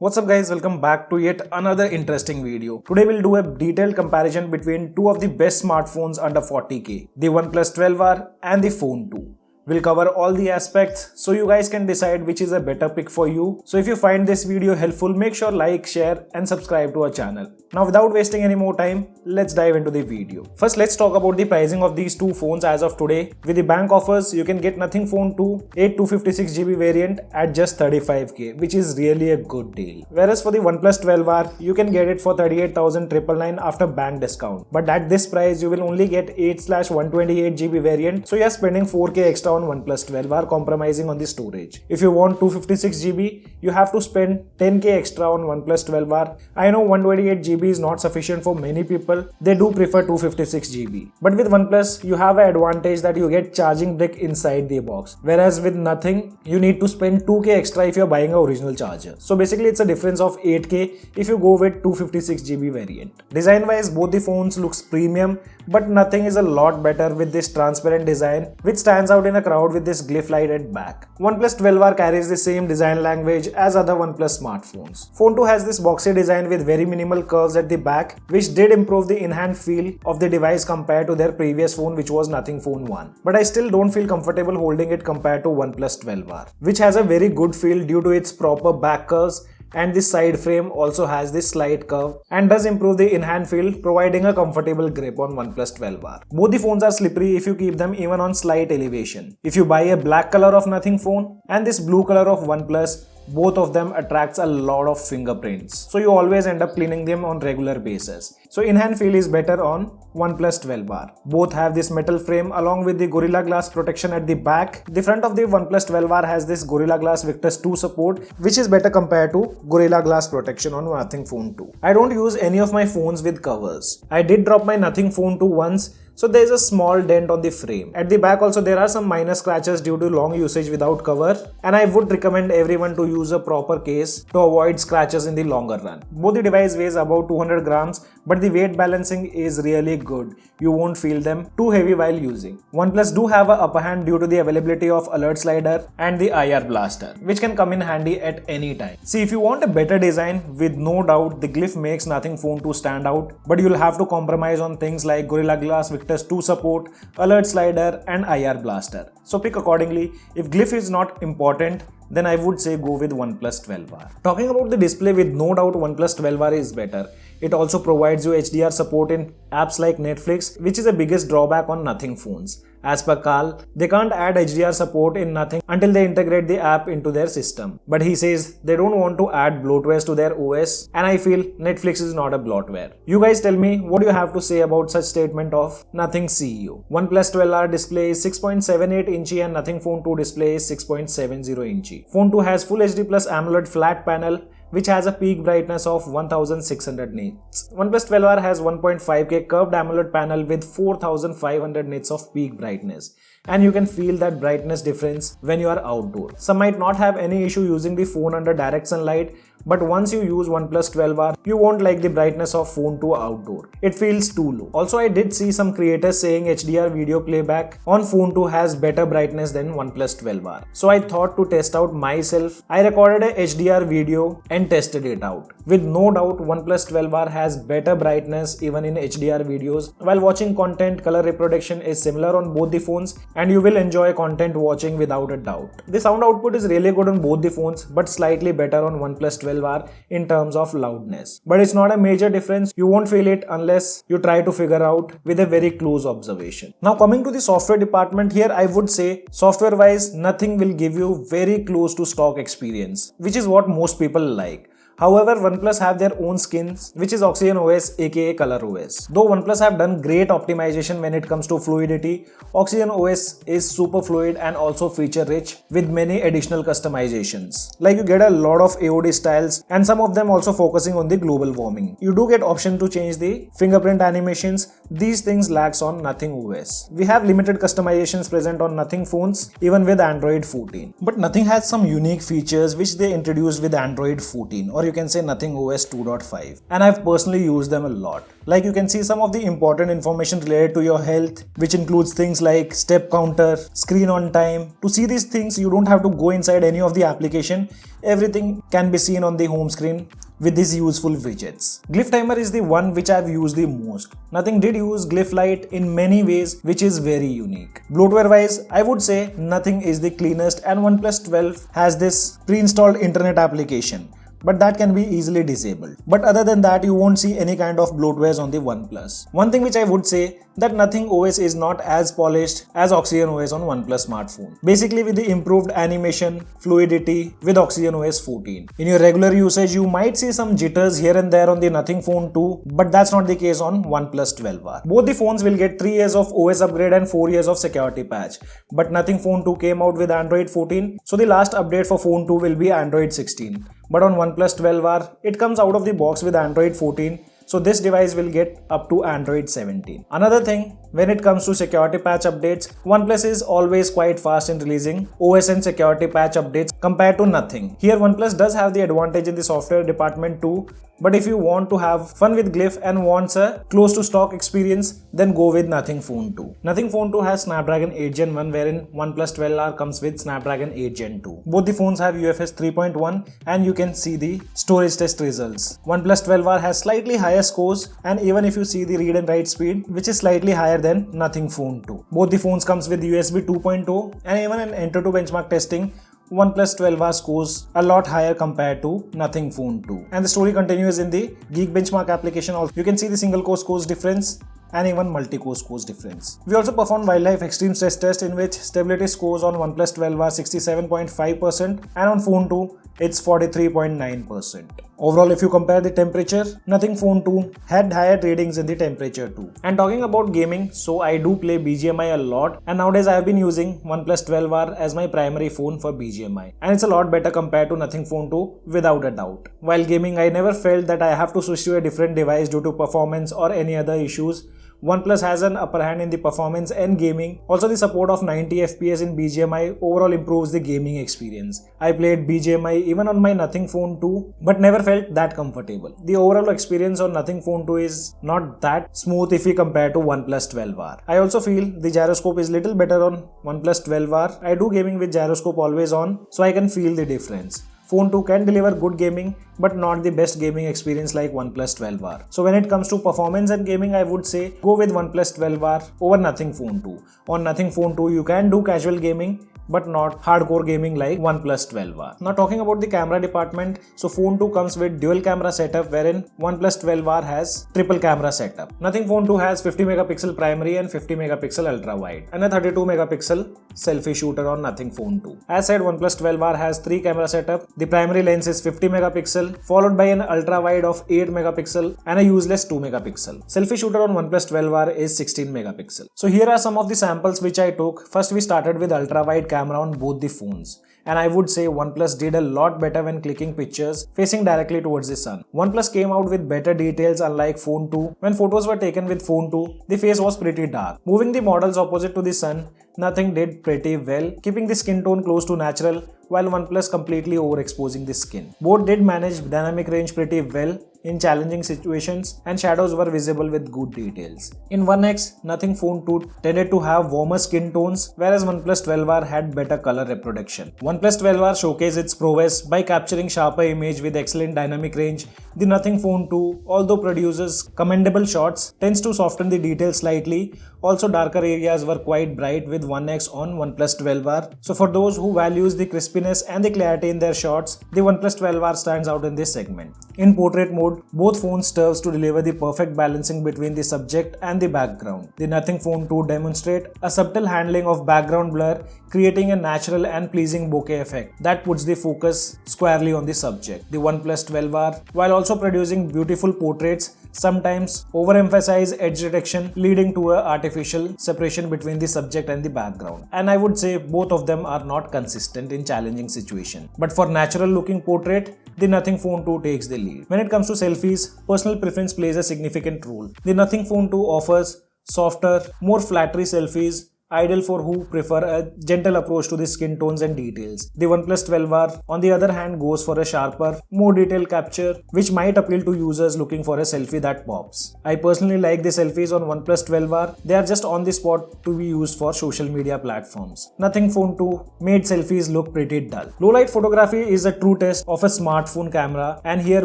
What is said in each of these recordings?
What's up guys, welcome back to yet another interesting video. Today we'll do a detailed comparison between two of the best smartphones under 40k, the OnePlus 12R and the Phone 2. We'll cover all the aspects so you guys can decide which is a better pick for you. So if you find this video helpful, make sure like, share and subscribe to our channel. Now without wasting any more time, let's dive into the video. First let's talk about the pricing of these two phones as of today. With the bank offers, you can get Nothing Phone 2 256GB variant at just 35k, which is really a good deal. Whereas for the OnePlus 12R, you can get it for 38,999 after bank discount. But at this price, you will only get 8/128GB variant, so you're spending 4k extra on OnePlus 12R, compromising on the storage. If you want 256GB, you have to spend 10k extra on OnePlus 12R. I know 128GB is not sufficient for many people. They do prefer 256GB. But with OnePlus, you have an advantage that you get charging brick inside the box. Whereas with Nothing, you need to spend 2k extra if you're buying an original charger. So basically it's a difference of 8k if you go with 256GB variant. Design wise, both the phones looks premium, but Nothing is a lot better with this transparent design which stands out in a crowd with this glyph light at back. OnePlus 12R carries the same design language as other OnePlus smartphones. Phone 2 has this boxy design with very minimal curves at the back, which did improve the in-hand feel of the device compared to their previous phone, which was Nothing Phone 1. But I still don't feel comfortable holding it compared to OnePlus 12R, which has a very good feel due to its proper back curves, and this side frame also has this slight curve and does improve the in-hand feel, providing a comfortable grip on OnePlus 12R. Both the phones are slippery if you keep them even on slight elevation. If you buy a black color of Nothing Phone and this blue color of OnePlus, both of them attracts a lot of fingerprints, so you always end up cleaning them on regular basis. So in-hand feel is better on OnePlus 12R. Both have this metal frame along with the Gorilla Glass protection at the back. The front of the OnePlus 12R has this Gorilla Glass Victus 2 support, which is better compared to Gorilla Glass protection on Nothing Phone 2. I don't use any of my phones with covers. I did drop my Nothing Phone 2 once, so there is a small dent on the frame. At the back also there are some minor scratches due to long usage without cover, and I would recommend everyone to use a proper case to avoid scratches in the longer run. Both the device weighs about 200 grams, but the weight balancing is really good. You won't feel them too heavy while using. OnePlus do have an upper hand due to the availability of alert slider and the IR blaster, which can come in handy at any time. See, if you want a better design, with no doubt the glyph makes Nothing Phone 2 stand out, but you'll have to compromise on things like Gorilla Glass Victus 2 support, alert slider and IR blaster. So pick accordingly. If glyph is not important, then I would say go with OnePlus 12R. Talking about the display, with no doubt OnePlus 12R is better. It also provides you HDR support in apps like Netflix, which is the biggest drawback on Nothing phones. As per Carl, they can't add HDR support in Nothing until they integrate the app into their system. But he says they don't want to add bloatwares to their OS, and I feel Netflix is not a bloatware. You guys tell me what you have to say about such statement of Nothing CEO. OnePlus 12R display is 6.78 inch and Nothing Phone 2 display is 6.70 inch. Phone 2 has Full HD Plus AMOLED flat panel, which has a peak brightness of 1600 nits. OnePlus 12R has 1.5K curved AMOLED panel with 4500 nits of peak brightness, and you can feel that brightness difference when you are outdoor. Some might not have any issue using the phone under direct sunlight, but once you use OnePlus 12R, you won't like the brightness of Phone 2 outdoor. It feels too low. Also, I did see some creators saying HDR video playback on Phone 2 has better brightness than OnePlus 12R. So I thought to test out myself. I recorded a HDR video and tested it out. With no doubt, OnePlus 12R has better brightness even in HDR videos. While watching content, color reproduction is similar on both the phones, and you will enjoy content watching without a doubt. The sound output is really good on both the phones, but slightly better on OnePlus 12R in terms of loudness. But it's not a major difference. You won't feel it unless you try to figure out with a very close observation. Now coming to the software department, here I would say software wise Nothing will give you very close to stock experience, which is what most people like. However, OnePlus have their own skins, which is Oxygen OS aka Color OS. Though OnePlus have done great optimization when it comes to fluidity, Oxygen OS is super fluid and also feature rich with many additional customizations. Like you get a lot of AOD styles and some of them also focusing on the global warming. You do get option to change the fingerprint animations. These things lacks on Nothing OS. We have limited customizations present on Nothing phones even with Android 14. But Nothing has some unique features which they introduced with Android 14, or you can say Nothing OS 2.5, and I've personally used them a lot. Like you can see some of the important information related to your health, which includes things like step counter, screen on time. To see these things, you don't have to go inside any of the application. Everything can be seen on the home screen with these useful widgets. Glyph timer is the one which I've used the most. Nothing did use Glyph light in many ways, which is very unique. Bloatware wise, I would say Nothing is the cleanest, and OnePlus 12 has this pre-installed internet application, but that can be easily disabled. But other than that, you won't see any kind of bloatwares on the OnePlus. One thing which I would say, that Nothing OS is not as polished as Oxygen OS on OnePlus smartphone. Basically with the improved animation, fluidity with Oxygen OS 14. In your regular usage, you might see some jitters here and there on the Nothing Phone 2, but that's not the case on OnePlus 12R. Both the phones will get 3 years of OS upgrade and 4 years of security patch. But Nothing Phone 2 came out with Android 14, so the last update for Phone 2 will be Android 16. But on OnePlus 12R, it comes out of the box with Android 14, so this device will get up to Android 17. Another thing, when it comes to security patch updates, OnePlus is always quite fast in releasing OS and security patch updates compared to Nothing. Here OnePlus does have the advantage in the software department too, but if you want to have fun with Glyph and wants a close to stock experience, then go with Nothing Phone 2. Nothing Phone 2 has Snapdragon 8 Gen 1, wherein OnePlus 12R comes with Snapdragon 8 Gen 2. Both the phones have UFS 3.1, and you can see the storage test results. OnePlus 12R has slightly higher scores, and even if you see the read and write speed, which is slightly higher than Nothing Phone 2. Both the phones comes with USB 2.0, and even in Enter2 benchmark testing, OnePlus 12R scores a lot higher compared to Nothing Phone 2. And the story continues in the Geek Benchmark application also. You can see the single core scores difference and even multi-core scores difference. We also performed wildlife extreme stress test, in which stability scores on OnePlus 12 are 67.5% and on Phone 2 it's 43.9%. Overall, if you compare the temperature, Nothing Phone 2 had higher readings in the temperature too. And talking about gaming, so I do play BGMI a lot, and nowadays I have been using OnePlus 12R as my primary phone for BGMI, and it's a lot better compared to Nothing Phone 2 without a doubt. While gaming, I never felt that I have to switch to a different device due to performance or any other issues. OnePlus has an upper hand in the performance and gaming. Also, the support of 90 FPS in BGMI overall improves the gaming experience. I played BGMI even on my Nothing Phone 2, but never felt that comfortable. The overall experience on Nothing Phone 2 is not that smooth if we compare to OnePlus 12R. I also feel the gyroscope is little better on OnePlus 12R. I do gaming with gyroscope always on, so I can feel the difference. Phone 2 can deliver good gaming, but not the best gaming experience like OnePlus 12R. So when it comes to performance and gaming, I would say go with OnePlus 12R over Nothing Phone 2. On Nothing Phone 2, you can do casual gaming, but not hardcore gaming like OnePlus 12R. Now talking about the camera department, so Phone 2 comes with dual camera setup, wherein OnePlus 12R has triple camera setup. Nothing Phone 2 has 50 megapixel primary and 50 megapixel ultra wide, and a 32 megapixel selfie shooter on Nothing Phone 2. As said, OnePlus 12R has 3 camera setup. The primary lens is 50 megapixel, followed by an ultra wide of 8 megapixel and a useless 2 megapixel. Selfie shooter on OnePlus 12R is 16 megapixel. So here are some of the samples which I took. First we started with ultra wide camera on both the phones, and I would say OnePlus did a lot better when clicking pictures facing directly towards the sun. OnePlus came out with better details, unlike Phone 2. When photos were taken with Phone 2, the face was pretty dark. Moving the models opposite to the sun, Nothing did pretty well, keeping the skin tone close to natural, while OnePlus completely overexposing the skin. Both did manage dynamic range pretty well in challenging situations, and shadows were visible with good details. In One X, Nothing Phone 2 tended to have warmer skin tones, whereas OnePlus 12R had better color reproduction. OnePlus 12R showcased its prowess by capturing sharper image with excellent dynamic range. The Nothing Phone 2, although produces commendable shots, tends to soften the details slightly. Also, darker areas were quite bright with One X on OnePlus 12R. So for those who values the crispiness and the clarity in their shots, the OnePlus 12R stands out in this segment. In portrait mode, both phones strive to deliver the perfect balancing between the subject and the background. The Nothing Phone 2 demonstrate a subtle handling of background blur, creating a natural and pleasing bokeh effect that puts the focus squarely on the subject. The OnePlus 12R, while also producing beautiful portraits, sometimes overemphasize edge detection, leading to an artificial separation between the subject and the background. And I would say both of them are not consistent in challenging situations. But for natural looking portrait, the Nothing Phone 2 takes the lead. When it comes to selfies, personal preference plays a significant role. The Nothing Phone 2 offers softer, more flattery selfies, ideal for who prefer a gentle approach to the skin tones and details. The OnePlus 12R, on the other hand, goes for a sharper, more detailed capture, which might appeal to users looking for a selfie that pops. I personally like the selfies on OnePlus 12R. They are just on the spot to be used for social media platforms. Nothing Phone 2 made selfies look pretty dull. Low light photography is a true test of a smartphone camera, and here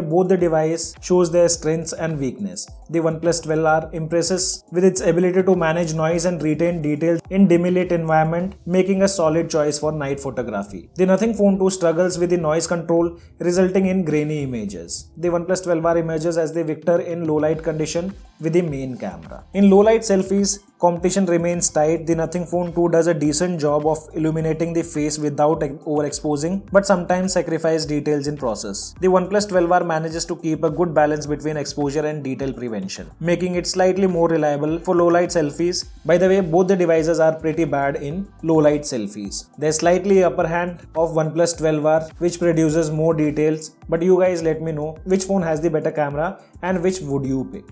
both the device shows their strengths and weakness. The OnePlus 12R impresses with its ability to manage noise and retain details in dimly lit environment, making a solid choice for night photography. The Nothing Phone 2 struggles with the noise control, resulting in grainy images. The OnePlus 12R emerges as the victor in low light condition with the main camera. In low light selfies, competition remains tight. The Nothing Phone 2 does a decent job of illuminating the face without overexposing, but sometimes sacrifice details in process. The OnePlus 12R manages to keep a good balance between exposure and detail prevention, making it slightly more reliable for low light selfies. By the way, both the devices are pretty bad in low light selfies. There's slightly upper hand of OnePlus 12R, which produces more details, but you guys let me know which phone has the better camera and which would you pick.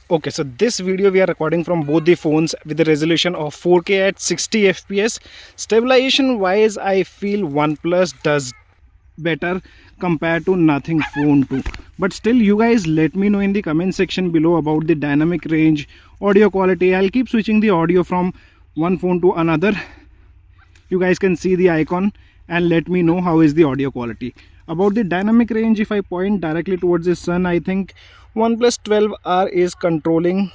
Okay, so this video we are recording from both the phones with a resolution of 4K at 60 FPS. Stabilization wise, I feel OnePlus does better compared to Nothing Phone 2. But still, you guys let me know in the comment section below about the dynamic range, audio quality. I'll keep switching the audio from one phone to another. You guys can see the icon and let me know how is the audio quality. About the dynamic range, if I point directly towards the sun, I think OnePlus 12R is controlling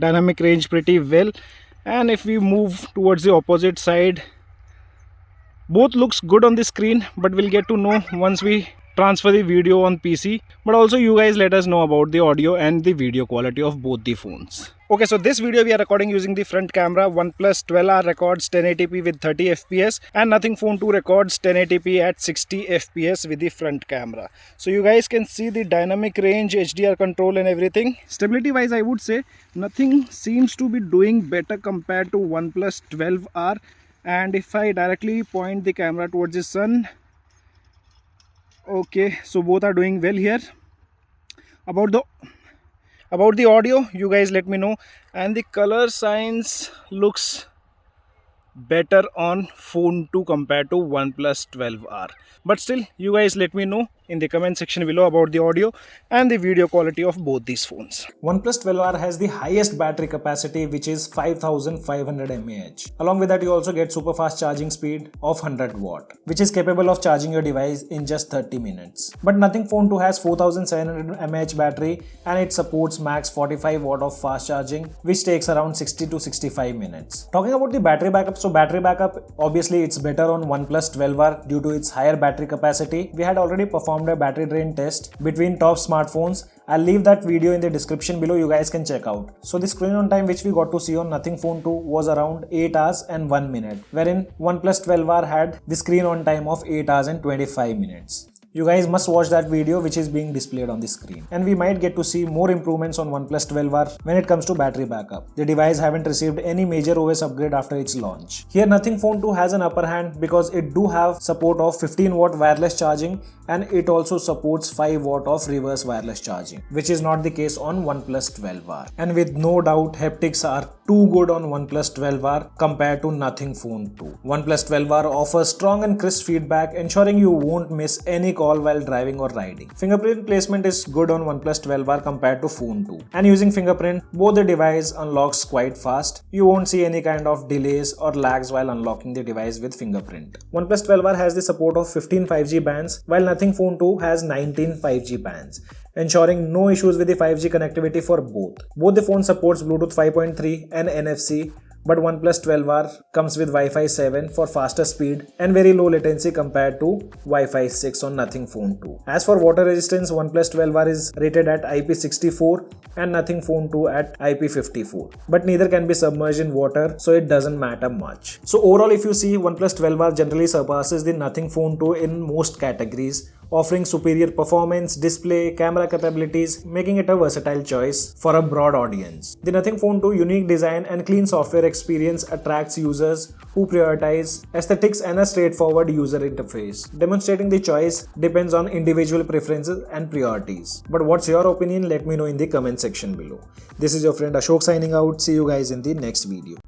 dynamic range pretty well. And if we move towards the opposite side, both looks good on the screen, but we'll get to know once we transfer the video on PC. But also you guys let us know about the audio and the video quality of both the phones. Okay, so this video we are recording using the front camera. OnePlus 12R records 1080p with 30 fps and Nothing Phone 2 records 1080p at 60 fps with the front camera. So you guys can see the dynamic range, HDR control and everything. Stability wise, I would say Nothing seems to be doing better compared to OnePlus 12R. And if I directly point the camera towards the sun, okay, so both are doing well here. About the audio, you guys let me know, and the color science looks better on Phone 2 compared to OnePlus 12R. But still, you guys let me know in the comment section below about the audio and the video quality of both these phones. OnePlus 12R has the highest battery capacity, which is 5500 mAh. Along with that, you also get super fast charging speed of 100 watt, which is capable of charging your device in just 30 minutes. But Nothing Phone 2 has 4700 mAh battery and it supports max 45 watt of fast charging, which takes around 60 to 65 minutes. Talking about the battery backup, so battery backup, obviously it's better on OnePlus 12R due to its higher battery capacity. We had already performed a battery drain test between top smartphones. I'll leave that video in the description below, you guys can check out. So the screen on time which we got to see on Nothing Phone 2 was around 8 hours and 1 minute, wherein OnePlus 12R had the screen on time of 8 hours and 25 minutes. You guys must watch that video which is being displayed on the screen. And we might get to see more improvements on OnePlus 12R when it comes to battery backup. The device haven't received any major OS upgrade after its launch. Here Nothing Phone 2 has an upper hand because it do have support of 15 watt wireless charging and it also supports 5 watt of reverse wireless charging, which is not the case on OnePlus 12R. And with no doubt, haptics are too good on OnePlus 12R compared to Nothing Phone 2. OnePlus 12R offers strong and crisp feedback, ensuring you won't miss any call while driving or riding. Fingerprint placement is good on OnePlus 12R compared to Phone 2. And using fingerprint, both the device unlocks quite fast. You won't see any kind of delays or lags while unlocking the device with fingerprint. OnePlus 12R has the support of 15 5G bands, while Nothing Phone 2 has 19 5G bands, ensuring no issues with the 5G connectivity for both. Both the phone supports Bluetooth 5.3 and NFC, but OnePlus 12R comes with Wi-Fi 7 for faster speed and very low latency compared to Wi-Fi 6 on Nothing Phone 2. As for water resistance, OnePlus 12R is rated at IP64 and Nothing Phone 2 at IP54. But neither can be submerged in water, so it doesn't matter much. So overall, if you see, OnePlus 12R generally surpasses the Nothing Phone 2 in most categories, offering superior performance, display, camera capabilities, making it a versatile choice for a broad audience. The Nothing Phone 2 unique design and clean software experience attracts users who prioritize aesthetics and a straightforward user interface. Demonstrating the choice depends on individual preferences and priorities. But what's your opinion? Let me know in the comment section below. This is your friend Ashok signing out. See you guys in the next video.